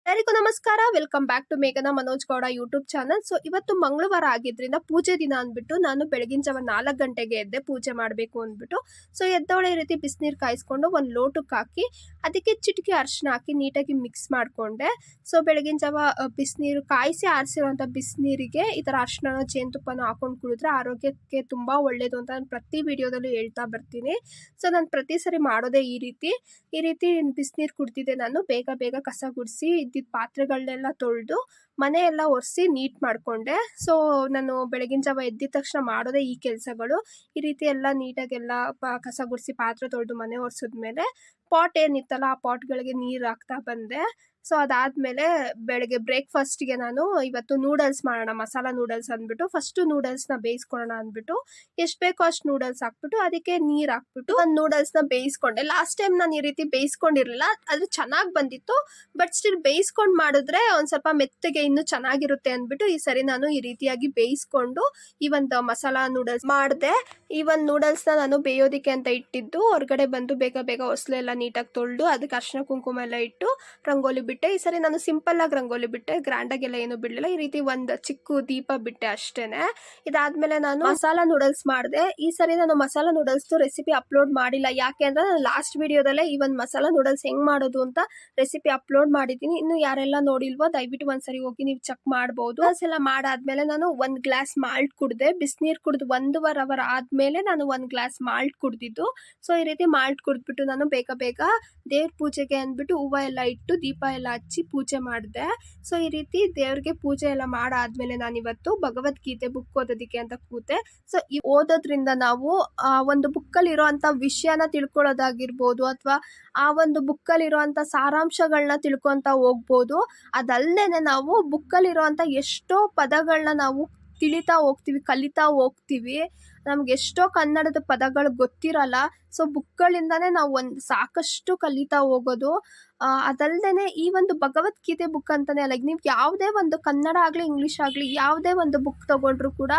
ಎಲ್ಲರಿಗೂ ನಮಸ್ಕಾರ. Welcome back to ಮೇಘನಾ Manoj Gowda YouTube channel. So ಇವತ್ತು ಮಂಗಳವಾರ ಆಗಿದ್ರಿಂದ ಪೂಜೆ ದಿನ ಅಂದ್ಬಿಟ್ಟು ನಾನು ಬೆಳಗಿನ ಜಾವ 4 ಗಂಟೆಗೆ ಎದ್ದೆ ಪೂಜೆ ಮಾಡಬೇಕು ಅಂದ್ಬಿಟ್ಟು. ಸೊ ಎದ್ದವಳೆ ಈ ರೀತಿ ಬಿಸಿನೀರು ಕಾಯಿಸ್ಕೊಂಡು ಒಂದು ಲೋಟಕ್ಕೆ ಹಾಕಿ ಅದಕ್ಕೆ ಚಿಟಿಕೆ ಅರಿಶಿನ ಹಾಕಿ ನೀಟಾಗಿ ಮಿಕ್ಸ್ ಮಾಡಿಕೊಂಡೆ. ಸೊ ಬೆಳಗಿನ ಜಾವ ಬಿಸಿನೀರು ಕಾಯಿಸಿ ಆರಿಸಿರುವಂಥ ಬಿಸಿನೀರಿಗೆ ಈ ಥರ ಅರಿಶಿನ ಜೇನುತುಪ್ಪನ ಹಾಕೊಂಡು ಕುಡಿದ್ರೆ ಆರೋಗ್ಯಕ್ಕೆ ತುಂಬ ಒಳ್ಳೆಯದು ಅಂತ ನಾನು ಪ್ರತಿ ವಿಡಿಯೋದಲ್ಲೂ ಹೇಳ್ತಾ ಬರ್ತೀನಿ. ಸೊ ನಾನು ಪ್ರತಿ ಸರಿ ಮಾಡೋದೇ ಈ ರೀತಿ ಬಿಸಿನೀರು ಕುಡ್ತಿದ್ದೆ. ನಾನು ಬೇಗ ಬೇಗ ಕಸ ಗುಡಿಸಿ ಇದ್ದಿದ್ದ ಪಾತ್ರೆಗಳನ್ನೆಲ್ಲ ತೊಳೆದು ಮನೆ ಎಲ್ಲ ಒರೆಸಿ ನೀಟ್ ಮಾಡಿಕೊಂಡೆ. ಸೊ ನಾನು ಬೆಳಗಿನ ಜಾವ ಎದ್ದಿದ ತಕ್ಷಣ ಮಾಡೋದೇ ಈ ಕೆಲಸಗಳು. ಈ ರೀತಿ ಎಲ್ಲ ನೀಟಾಗೆಲ್ಲ ಕಸ ಗುಡಿಸಿ ಪಾತ್ರೆ ತೊಳೆದು ಮನೆ ಒರೆಸಿದ್ಮೇಲೆ ಪಾಟ್ ಏನಿತ್ತಲ್ಲ ಆ ಪಾಟ್ಗಳಿಗೆ ನೀರು ಹಾಕ್ತಾ ಬಂದೆ. ಸೊ ಅದಾದಮೇಲೆ ಬೆಳಗ್ಗೆ ಬ್ರೇಕ್ಫಾಸ್ಟ್ಗೆ ನಾನು ಇವತ್ತು ನೂಡಲ್ಸ್ ಮಾಡೋಣ, ಮಸಾಲ ನೂಡಲ್ಸ್ ಅಂದ್ಬಿಟ್ಟು ಫಸ್ಟು ನೂಡಲ್ಸ್ನ ಬೇಯಿಸ್ಕೊಳ್ಳೋಣ ಅಂದ್ಬಿಟ್ಟು ಎಷ್ಟು ಬೇಕೋ ಅಷ್ಟು ನೂಡಲ್ಸ್ ಹಾಕ್ಬಿಟ್ಟು ಅದಕ್ಕೆ ನೀರು ಹಾಕ್ಬಿಟ್ಟು ಒಂದು ನೂಡಲ್ಸ್ನ ಬೇಯಿಸ್ಕೊಂಡೆ. ಲಾಸ್ಟ್ ಟೈಮ್ ನಾನು ಈ ರೀತಿ ಬೇಯಿಸ್ಕೊಂಡಿರಲಿಲ್ಲ, ಅದು ಚೆನ್ನಾಗಿ ಬಂದಿತ್ತು. ಬಟ್ ಸ್ಟಿಲ್ ಬೇಯಿಸ್ಕೊಂಡು ಮಾಡಿದ್ರೆ ಒಂದು ಸ್ವಲ್ಪ ಮೆತ್ತಗೆ ಇನ್ನೂ ಚೆನ್ನಾಗಿರುತ್ತೆ ಅಂದ್ಬಿಟ್ಟು ಈ ಸರಿ ನಾನು ಈ ರೀತಿಯಾಗಿ ಬೇಯಿಸ್ಕೊಂಡು ಈ ಒಂದು ಮಸಾಲ ನೂಡಲ್ಸ್ ಮಾಡಿದೆ. ಈ ಒಂದು ನೂಡಲ್ಸ್ನ ನಾನು ಬೇಯೋದಕ್ಕೆ ಅಂತ ಇಟ್ಟಿದ್ದು. ಹೊರಗಡೆ ಬಂದು ಬೇಗ ಬೇಗ ಹೊಸಲೆಲ್ಲ ನೀಟಾಗಿ ತೊಳೆದು ಅದಕ್ಕೆ ಅರಿಶಿನ ಕುಂಕುಮ ಎಲ್ಲ ಇಟ್ಟು ರಂಗೋಲಿ ಬಿಟ್ಟೆ. ಈ ಸರಿ ನಾನು ಸಿಂಪಲ್ ಆಗಿ ರಂಗೋಲಿ ಬಿಟ್ಟೆ, ಗ್ರ್ಯಾಂಡಾಗೆಲ್ಲ ಏನು ಬಿಡಲಿಲ್ಲ. ಈ ರೀತಿ ಒಂದು ಚಿಕ್ಕ ದೀಪ ಬಿಟ್ಟೆ ಅಷ್ಟೇನೆ. ಇದಾದ್ಮೇಲೆ ನಾನು ಮಸಾಲ ನೂಡಲ್ಸ್ ಮಾಡಿದೆ. ಈ ಸರಿ ನಾನು ಮಸಾಲ ನೂಡಲ್ಸ್ ರೆಸಿಪಿ ಅಪ್ಲೋಡ್ ಮಾಡಿಲ್ಲ, ಯಾಕೆ ಅಂದ್ರೆ ನಾನು ಲಾಸ್ಟ್ ವಿಡಿಯೋದಲ್ಲೇ ಈ ಒಂದು ಮಸಾಲ ನೂಡಲ್ಸ್ ಹೆಂಗ್ ಮಾಡೋದು ಅಂತ ರೆಸಿಪಿ ಅಪ್ಲೋಡ್ ಮಾಡಿದ್ದೀನಿ. ಇನ್ನು ಯಾರೆಲ್ಲ ನೋಡಿಲ್ವೋ ದಯವಿಟ್ಟು ಒಂದ್ಸರಿ ಹೋಗಿ ನೀವು ಚೆಕ್ ಮಾಡಬಹುದು. ಎಲ್ಲ ಮಾಡಾದ್ಮೇಲೆ ನಾನು 1 ಗ್ಲಾಸ್ ಮಾಲ್ಟ್ ಕುಡ್ದೆ. ಬಿಸಿನೀರು ಕುಡಿದು 1.5 ಅವರ್ ಆದ್ಮೇಲೆ ನಾನು 1 ಗ್ಲಾಸ್ ಮಾಲ್ಟ್ ಕುಡ್ದಿದ್ದು. ಸೊ ಈ ರೀತಿ ಮಾಲ್ಟ್ ಕುಡಿದ್ಬಿಟ್ಟು ನಾನು ಬೇಗ ಬೇಗ ದೇವ್ರ ಪೂಜೆಗೆ ಅಂದ್ಬಿಟ್ಟು ಹೂವು ಎಲ್ಲ ಇಟ್ಟು ದೀಪ ಎಲ್ಲ ಹಚ್ಚಿ ಪೂಜೆ ಮಾಡಿದೆ. ಸೊ ಈ ರೀತಿ ದೇವ್ರಿಗೆ ಪೂಜೆ ಎಲ್ಲ ಮಾಡಾದ್ಮೇಲೆ ನಾನು ಇವತ್ತು ಭಗವದ್ಗೀತೆ ಬುಕ್ ಓದೋದಕ್ಕೆ ಅಂತ ಕೂತೆ. ಸೊ ಈ ಓದೋದ್ರಿಂದ ನಾವು ಒಂದು ಬುಕ್ಕಲ್ಲಿ ಇರೋಂಥ ವಿಷಯನ ತಿಳ್ಕೊಳ್ಳೋದಾಗಿರ್ಬೋದು ಅಥವಾ ಆ ಒಂದು ಬುಕ್ಕಲ್ಲಿ ಇರೋಂಥ ಸಾರಾಂಶಗಳನ್ನ ತಿಳ್ಕೊತಾ ಹೋಗ್ಬೋದು. ಅದಲ್ಲದೆ ನಾವು ಬುಕ್ಕಲ್ಲಿ ಇರೋಂಥ ಎಷ್ಟೋ ಪದಗಳನ್ನ ನಾವು ತಿಳಿತಾ ಹೋಗ್ತೀವಿ, ಕಲಿತಾ ಹೋಗ್ತೀವಿ. ನಮ್ಗೆ ಎಷ್ಟೋ ಕನ್ನಡದ ಪದಗಳು ಗೊತ್ತಿರಲ್ಲ. ಸೊ ಬುಕ್ಗಳಿಂದಾನೇ ನಾವು ಸಾಕಷ್ಟು ಕಲಿತಾ ಹೋಗೋದು. ಅದಲ್ಲದೆ ಈ ಒಂದು ಭಗವದ್ಗೀತೆ ಬುಕ್ ಅಂತಾನೆ ಅಲ್ಲ, ನೀವು ಯಾವುದೇ ಒಂದು ಕನ್ನಡ ಆಗಲಿ ಇಂಗ್ಲೀಷ್ ಆಗಲಿ ಯಾವುದೇ ಒಂದು ಬುಕ್ ತಗೊಂಡ್ರು ಕೂಡ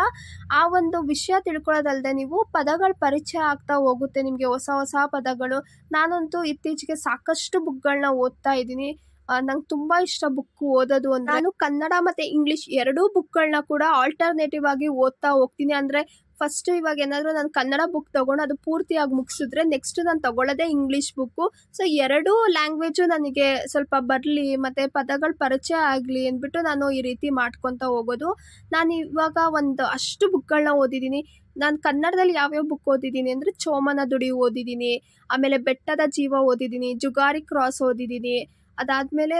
ಆ ಒಂದು ವಿಷಯ ತಿಳ್ಕೊಳ್ಳೋದಲ್ಲದೆ ನೀವು ಪದಗಳ ಪರಿಚಯ ಆಗ್ತಾ ಹೋಗುತ್ತೆ ನಿಮಗೆ, ಹೊಸ ಹೊಸ ಪದಗಳು. ನಾನಂತೂ ಇತ್ತೀಚೆಗೆ ಸಾಕಷ್ಟು ಬುಕ್ಗಳನ್ನ ಓದ್ತಾ ಇದ್ದೀನಿ. ನಂಗೆ ತುಂಬ ಇಷ್ಟ ಬುಕ್ ಓದೋದು ಅಂದ್ರೆ. ನಾನು ಕನ್ನಡ ಮತ್ತು ಇಂಗ್ಲೀಷ್ ಎರಡೂ ಬುಕ್ಗಳನ್ನ ಕೂಡ ಆಲ್ಟರ್ನೇಟಿವ್ ಆಗಿ ಓದ್ತಾ ಹೋಗ್ತೀನಿ. ಅಂದರೆ ಫಸ್ಟು ಇವಾಗ ಏನಾದರೂ ನಾನು ಕನ್ನಡ ಬುಕ್ ತೊಗೊಂಡು ಅದು ಪೂರ್ತಿಯಾಗಿ ಮುಗಿಸಿದ್ರೆ ನೆಕ್ಸ್ಟ್ ನಾನು ತಗೊಳ್ಳೋದೇ ಇಂಗ್ಲೀಷ್ ಬುಕ್ಕು. ಸೊ ಎರಡೂ ಲ್ಯಾಂಗ್ವೇಜು ನನಗೆ ಸ್ವಲ್ಪ ಬರಲಿ ಮತ್ತು ಪದಗಳ ಪರಿಚಯ ಆಗಲಿ ಅಂದ್ಬಿಟ್ಟು ನಾನು ಈ ರೀತಿ ಮಾಡ್ಕೊತಾ ಹೋಗೋದು. ನಾನು ಇವಾಗ ಒಂದು ಅಷ್ಟು ಬುಕ್ಗಳನ್ನ ಓದಿದ್ದೀನಿ. ನಾನು ಕನ್ನಡದಲ್ಲಿ ಯಾವ್ಯಾವ ಬುಕ್ ಓದಿದ್ದೀನಿ ಅಂದರೆ ಚೋಮನ ದುಡಿ ಓದಿದ್ದೀನಿ, ಆಮೇಲೆ ಬೆಟ್ಟದ ಜೀವ ಓದಿದ್ದೀನಿ, ಜುಗಾರಿ ಕ್ರಾಸ್ ಓದಿದ್ದೀನಿ. ಅದಾದಮೇಲೆ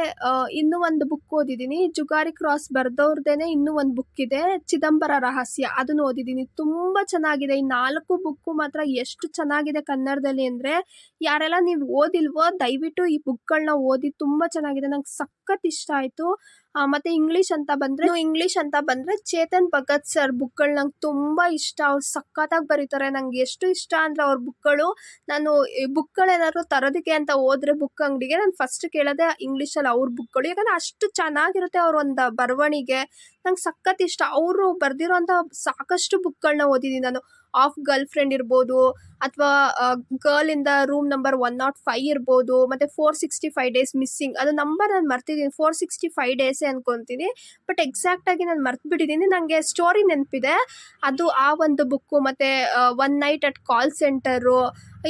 ಇನ್ನೂ ಒಂದು ಬುಕ್ ಓದಿದ್ದೀನಿ, ಜುಗಾರಿ ಕ್ರಾಸ್ ಬರ್ದವ್ರದ್ದೇನೆ ಇನ್ನೂ ಒಂದು ಬುಕ್ ಇದೆ, ಚಿದಂಬರ ರಹಸ್ಯ, ಅದನ್ನು ಓದಿದ್ದೀನಿ. ತುಂಬ ಚೆನ್ನಾಗಿದೆ. ಈ 4 ಬುಕ್ಕು ಮಾತ್ರ ಎಷ್ಟು ಚೆನ್ನಾಗಿದೆ ಕನ್ನಡದಲ್ಲಿ ಅಂದರೆ, ಯಾರೆಲ್ಲ ನೀವು ಓದಿಲ್ವೋ ದಯವಿಟ್ಟು ಈ ಬುಕ್ಗಳನ್ನ ಓದಿ, ತುಂಬ ಚೆನ್ನಾಗಿದೆ. ನಂಗೆ ಸಖತ್ ಇಷ್ಟ ಆಯಿತು. ಮತ್ತು ಇಂಗ್ಲೀಷ್ ಅಂತ ಬಂದರೆ ಚೇತನ್ ಭಗತ್ ಸರ್ ಬುಕ್ಗಳು ನಂಗೆ ತುಂಬ ಇಷ್ಟ. ಅವ್ರು ಸಖತ್ತಾಗಿ ಬರೀತಾರೆ. ನಂಗೆ ಎಷ್ಟು ಇಷ್ಟ ಅಂದರೆ ಅವ್ರ ಬುಕ್ಗಳು. ನಾನು ಈ ಬುಕ್ಗಳೇನಾದ್ರು ತರೋದಕ್ಕೆ ಅಂತ ಹೋದ್ರೆ ಬುಕ್ ಅಂಗಡಿಗೆ ನಾನು ಫಸ್ಟ್ ಕೇಳೋದೆ ಇಂಗ್ಲೀಷಲ್ಲಿ ಅವ್ರ ಬುಕ್ಗಳು, ಯಾಕಂದರೆ ಅಷ್ಟು ಚೆನ್ನಾಗಿರುತ್ತೆ ಅವ್ರ ಒಂದು ಬರವಣಿಗೆ. ನಂಗೆ ಸಖತ್ ಇಷ್ಟ. ಅವರು ಬರೆದಿರೋಂಥ ಸಾಕಷ್ಟು ಬುಕ್ಗಳನ್ನ ಓದಿದ್ದೀನಿ ನಾನು. ಆಫ್ ಗರ್ಲ್ ಫ್ರೆಂಡ್ ಇರ್ಬೋದು, ಅಥವಾ girl in the room number 105 ಇರ್ಬೋದು, ಮತ್ತು 465 ಡೇಸ್ ಮಿಸ್ಸಿಂಗ್, ಅದು ನಂಬರ್ ನಾನು ಮರ್ತಿದ್ದೀನಿ, 465 ಡೇಸೇ ಅನ್ಕೊತೀನಿ. ಬಟ್ ಎಕ್ಸಾಕ್ಟಾಗಿ ನಾನು ಮರ್ತ್ಬಿಟ್ಟಿದ್ದೀನಿ. ನನಗೆ ಸ್ಟೋರಿ ನೆನಪಿದೆ, ಅದು ಆ ಒಂದು ಬುಕ್ಕು. ಮತ್ತು 1 ನೈಟ್ ಅಟ್ ಕಾಲ್ ಸೆಂಟರು,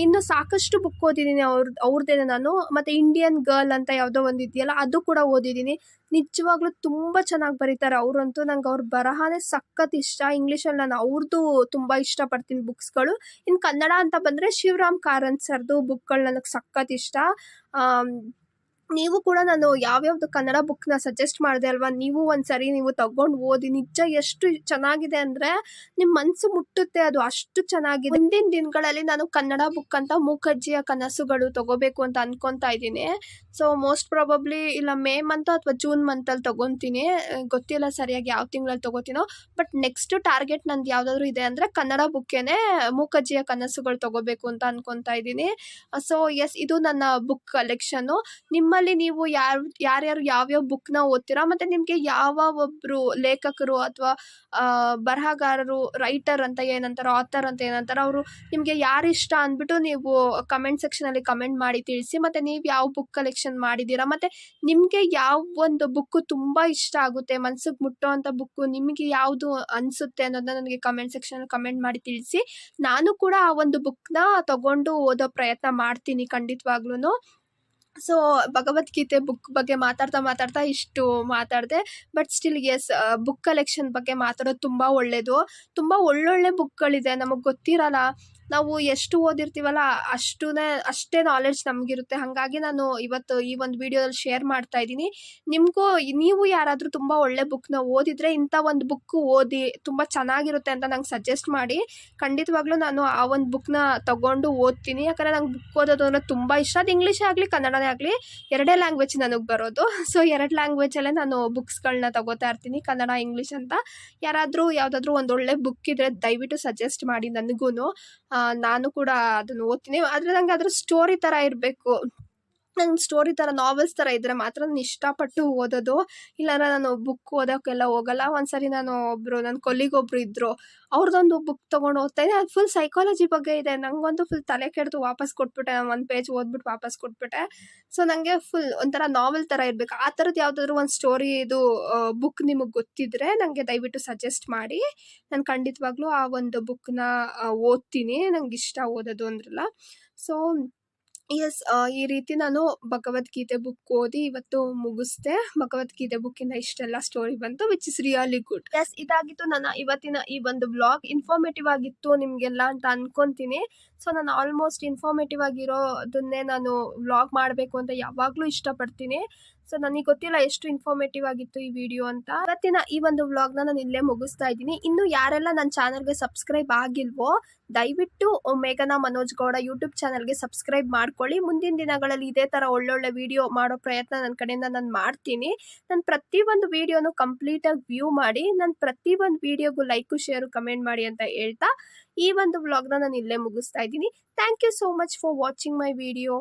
ಇನ್ನು ಸಾಕಷ್ಟು ಬುಕ್ ಓದಿದ್ದೀನಿ ಅವ್ರದ್ದೇನೆ ನಾನು. ಮತ್ತು ಇಂಡಿಯನ್ ಗರ್ಲ್ ಅಂತ ಯಾವುದೋ ಒಂದು ಇದೆಯಲ್ಲ, ಅದು ಕೂಡ ಓದಿದ್ದೀನಿ. ನಿಜವಾಗ್ಲೂ ತುಂಬ ಚೆನ್ನಾಗಿ ಬರೀತಾರೆ ಅವರಂತೂ. ನಂಗೆ ಅವ್ರ ಬರಹನೇ ಸಖತ್ ಇಷ್ಟ. ಇಂಗ್ಲೀಷಲ್ಲಿ ನಾನು ಅವ್ರದ್ದು ತುಂಬ ಇಷ್ಟಪಡ್ತೀನಿ ಬುಕ್ಸ್ಗಳು. ಇನ್ನು ಕನ್ನಡ ಅಂತ ಬಂದರೆ ಶಿವರಾಮ್ ಕಾರಂತ್ ಸರ್ದು ಬುಕ್ಗಳು ನನಗೆ ಸಖತ್ ಇಷ್ಟ. ನೀವು ಕೂಡ ನಾನು ಯಾವ್ಯಾವ್ದು ಕನ್ನಡ ಬುಕ್ನ ಸಜೆಸ್ಟ್ ಮಾಡಿದೆ ಅಲ್ವಾ, ನೀವು ಒಂದ್ಸರಿ ನೀವು ತಗೊಂಡು ಓದಿ. ನಿಜ ಎಷ್ಟು ಚೆನ್ನಾಗಿದೆ ಅಂದರೆ ನಿಮ್ಮ ಮನಸ್ಸು ಮುಟ್ಟುತ್ತೆ, ಅದು ಅಷ್ಟು ಚೆನ್ನಾಗಿದೆ. ಮುಂದಿನ ದಿನಗಳಲ್ಲಿ ನಾನು ಕನ್ನಡ ಬುಕ್ ಅಂತ ಮೂಕಜ್ಜಿಯ ಕನಸುಗಳು ತಗೋಬೇಕು ಅಂತ ಅನ್ಕೊತಾ ಇದ್ದೀನಿ. ಸೊ ಮೋಸ್ಟ್ ಪ್ರಾಬಬ್ಲಿ ಇಲ್ಲ ಮೇ ಮಂತ್ ಅಥವಾ ಜೂನ್ ಮಂತಲ್ಲಿ ತೊಗೊತೀನಿ, ಗೊತ್ತಿಲ್ಲ ಸರಿಯಾಗಿ ಯಾವ ತಿಂಗಳಲ್ಲಿ ತೊಗೋತೀನೋ. ಬಟ್ ನೆಕ್ಸ್ಟ್ ಟಾರ್ಗೆಟ್ ನಂದು ಯಾವುದಾದ್ರೂ ಇದೆ ಅಂದರೆ ಕನ್ನಡ ಬುಕ್ಕೇನೆ ಮೂಕಜ್ಜಿಯ ಕನಸುಗಳು ತೊಗೋಬೇಕು ಅಂತ ಅನ್ಕೊತಾ ಇದ್ದೀನಿ. ಸೊ ಎಸ್, ಇದು ನನ್ನ ಬುಕ್ ಕಲೆಕ್ಷನ್ನು. ನಿಮ್ಮ ನಿಮ್ಮಲ್ಲಿ ನೀವು ಯಾರ್ಯಾರು ಯಾವ್ಯಾವ ಬುಕ್ನ ಓದ್ತೀರಾ, ಮತ್ತು ನಿಮಗೆ ಯಾವ ಒಬ್ಬರು ಲೇಖಕರು ಅಥವಾ ಬರಹಗಾರರು, ರೈಟರ್ ಅಂತ ಏನಂತಾರೆ, ಆಥರ್ ಅಂತ ಏನಂತಾರೆ, ಅವರು ನಿಮಗೆ ಯಾರು ಇಷ್ಟ ಅಂದ್ಬಿಟ್ಟು ನೀವು ಕಮೆಂಟ್ ಸೆಕ್ಷನಲ್ಲಿ ಕಮೆಂಟ್ ಮಾಡಿ ತಿಳಿಸಿ. ಮತ್ತು ನೀವು ಯಾವ ಬುಕ್ ಕಲೆಕ್ಷನ್ ಮಾಡಿದ್ದೀರಾ, ಮತ್ತು ನಿಮಗೆ ಯಾವ ಒಂದು ಬುಕ್ಕು ತುಂಬ ಇಷ್ಟ ಆಗುತ್ತೆ, ಮನ್ಸಿಗೆ ಮುಟ್ಟೋ ಅಂಥ ಬುಕ್ಕು ನಿಮಗೆ ಯಾವುದು ಅನಿಸುತ್ತೆ ಅನ್ನೋದನ್ನ ನನಗೆ ಕಮೆಂಟ್ ಸೆಕ್ಷನಲ್ಲಿ ಕಮೆಂಟ್ ಮಾಡಿ ತಿಳಿಸಿ. ನಾನು ಕೂಡ ಆ ಒಂದು ಬುಕ್ನ ತಗೊಂಡು ಓದೋ ಪ್ರಯತ್ನ ಮಾಡ್ತೀನಿ ಖಂಡಿತವಾಗ್ಲೂ. ಸೊ ಭಗವದ್ಗೀತೆ ಬುಕ್ ಬಗ್ಗೆ ಮಾತಾಡ್ತಾ ಇಷ್ಟು ಮಾತಾಡಿದೆ. But still yes, book collection ಬಗ್ಗೆ ಮಾತಾಡೋದು ತುಂಬ ಒಳ್ಳೆಯದು. ತುಂಬ ಒಳ್ಳೊಳ್ಳೆ ಬುಕ್ಗಳಿದೆ, ನಮಗೆ ಗೊತ್ತಿರಲ್ಲ. ನಾವು ಎಷ್ಟು ಓದಿರ್ತೀವಲ್ಲ ಅಷ್ಟೇ ನಾಲೆಡ್ಜ್ ನಮಗಿರುತ್ತೆ. ಹಾಗಾಗಿ ನಾನು ಇವತ್ತು ಈ ಒಂದು ವಿಡಿಯೋದಲ್ಲಿ ಶೇರ್ ಮಾಡ್ತಾ ಇದ್ದೀನಿ. ನೀವು ಯಾರಾದರೂ ತುಂಬ ಒಳ್ಳೆ ಬುಕ್ನ ಓದಿದರೆ ಇಂಥ ಒಂದು ಬುಕ್ಕು ಓದಿ, ತುಂಬ ಚೆನ್ನಾಗಿರುತ್ತೆ ಅಂತ ನಂಗೆ ಸಜೆಸ್ಟ್ ಮಾಡಿ. ಖಂಡಿತವಾಗ್ಲೂ ನಾನು ಆ ಒಂದು ಬುಕ್ನ ತಗೊಂಡು ಓದ್ತೀನಿ. ಯಾಕಂದರೆ ನಂಗೆ ಬುಕ್ ಓದೋದು ಅಂದರೆ ತುಂಬ ಇಷ್ಟ. ಅದು ಇಂಗ್ಲೀಷೇ ಆಗಲಿ ಕನ್ನಡನೇ ಆಗಲಿ, ಎರಡೇ ಲ್ಯಾಂಗ್ವೇಜ್ ನನಗೆ ಬರೋದು. ಸೊ 2 ಲ್ಯಾಂಗ್ವೇಜಲ್ಲೇ ನಾನು ಬುಕ್ಸ್ಗಳನ್ನ ತಗೋತಾ ಇರ್ತೀನಿ, ಕನ್ನಡ, ಇಂಗ್ಲೀಷ್ ಅಂತ. ಯಾರಾದರೂ ಯಾವುದಾದ್ರೂ ಒಂದು ಒಳ್ಳೆ ಬುಕ್ ಇದ್ದರೆ ದಯವಿಟ್ಟು ಸಜೆಸ್ಟ್ ಮಾಡಿ ನನಗೂ. ನಾನು ಕೂಡ ಅದನ್ನು ಓದ್ತೀನಿ. ಆದರೆ ನಂಗೆ ಅದ್ರ ಸ್ಟೋರಿ ಥರ ಇರಬೇಕು. ನಂಗೆ ಸ್ಟೋರಿ ಥರ, ನಾವೆಲ್ಸ್ ಥರ ಇದ್ದರೆ ಮಾತ್ರ ನಾನು ಇಷ್ಟಪಟ್ಟು ಓದೋದು. ಇಲ್ಲಾಂದ್ರೆ ನಾನು ಬುಕ್ ಓದೋಕ್ಕೆಲ್ಲ ಹೋಗಲ್ಲ. ಒಂದ್ಸರಿ ನನ್ನ ಕೊಲ್ಲಿಗೊಬ್ರು ಇದ್ದರು, ಅವ್ರದ್ದೊಂದು ಬುಕ್ ತೊಗೊಂಡು ಓದ್ತಾ ಇದ್ದೆ. ಅದು ಫುಲ್ ಸೈಕಾಲಜಿ ಬಗ್ಗೆ ಇದೆ. ನನಗಂತೂ ಫುಲ್ ತಲೆ ಕೆಡ್ತು, ವಾಪಸ್ ಕೊಟ್ಬಿಟ್ಟೆ. ನಾನು 1 ಪೇಜ್ ಓದ್ಬಿಟ್ಟು ವಾಪಸ್ ಕೊಟ್ಬಿಟ್ಟೆ. ಸೊ ನನಗೆ ಫುಲ್ ಒಂಥರ ನಾವೆಲ್ ಥರ ಇರಬೇಕು. ಆ ಥರದ್ದು ಯಾವುದಾದ್ರೂ ಒಂದು ಸ್ಟೋರಿ ಇದು ಬುಕ್ ನಿಮಗೆ ಗೊತ್ತಿದ್ದರೆ ನನಗೆ ದಯವಿಟ್ಟು ಸಜೆಸ್ಟ್ ಮಾಡಿ. ನಾನು ಖಂಡಿತವಾಗ್ಲೂ ಆ ಒಂದು ಬುಕ್ನ ಓದ್ತೀನಿ. ನಂಗೆ ಇಷ್ಟ ಓದೋದು ಅಂದ್ರಲ್ಲ. ಸೊ ಎಸ್, ಈ ರೀತಿ ನಾನು ಭಗವದ್ಗೀತೆ ಬುಕ್ ಓದಿ ಇವತ್ತು ಮುಗಿಸ್ದೆ. ಭಗವದ್ಗೀತೆ ಬುಕ್ಕಿಂದ ಇಷ್ಟೆಲ್ಲ ಸ್ಟೋರಿ ಬಂತು, which is really good. Yes, ಇದಾಗಿತ್ತು ನನ್ನ ಇವತ್ತಿನ ಈ ಒಂದು ವ್ಲಾಗ್. ಇನ್ಫಾರ್ಮೇಟಿವ್ ಆಗಿತ್ತು ನಿಮಗೆಲ್ಲ ಅಂತ ಅನ್ಕೊತೀನಿ. ಸೊ ನಾನು ಆಲ್ಮೋಸ್ಟ್ ಇನ್ಫಾರ್ಮೇಟಿವ್ ಆಗಿರೋದನ್ನೇ ನಾನು ವ್ಲಾಗ್ ಮಾಡಬೇಕು ಅಂತ ಯಾವಾಗಲೂ ಇಷ್ಟಪಡ್ತೀನಿ. ಸೊ ನನಗೆ ಗೊತ್ತಿಲ್ಲ ಎಷ್ಟು ಇನ್ಫಾರ್ಮೇಟಿವ್ ಆಗಿತ್ತು ಈ ವಿಡಿಯೋ ಅಂತ. ಇವತ್ತಿನ ಈ ಒಂದು ವ್ಲಾಗ್ನ ನಾನು ಇಲ್ಲೇ ಮುಗಿಸ್ತಾ ಇದ್ದೀನಿ. ಇನ್ನು ಯಾರೆಲ್ಲ ನನ್ನ ಚಾನಲ್ಗೆ ಸಬ್ಸ್ಕ್ರೈಬ್ ಆಗಿಲ್ವೋ ದಯವಿಟ್ಟು ಮೇಘನಾ ಮನೋಜ್ ಗೌಡ ಯೂಟ್ಯೂಬ್ ಚಾನಲ್ಗೆ ಸಬ್ಸ್ಕ್ರೈಬ್ ಮಾಡ್ಕೊಳ್ಳಿ. ಮುಂದಿನ ದಿನಗಳಲ್ಲಿ ಇದೇ ಥರ ಒಳ್ಳೊಳ್ಳೆ ವಿಡಿಯೋ ಮಾಡೋ ಪ್ರಯತ್ನ ನನ್ನ ಕಡೆಯಿಂದ ನಾನು ಮಾಡ್ತೀನಿ. ನಾನು ಪ್ರತಿಯೊಂದು ವಿಡಿಯೋನು ಕಂಪ್ಲೀಟಾಗಿ ವ್ಯೂ ಮಾಡಿ, ನಾನು ಪ್ರತಿಯೊಂದು ವಿಡಿಯೋಗೂ ಲೈಕು, ಶೇರು, ಕಮೆಂಟ್ ಮಾಡಿ ಅಂತ ಹೇಳ್ತಾ ಈ ಒಂದು ವ್ಲಾಗ್ನ ನಾನು ಇಲ್ಲೇ ಮುಗಿಸ್ತಾ ಇದ್ದೀನಿ. Thank you so much for watching my video.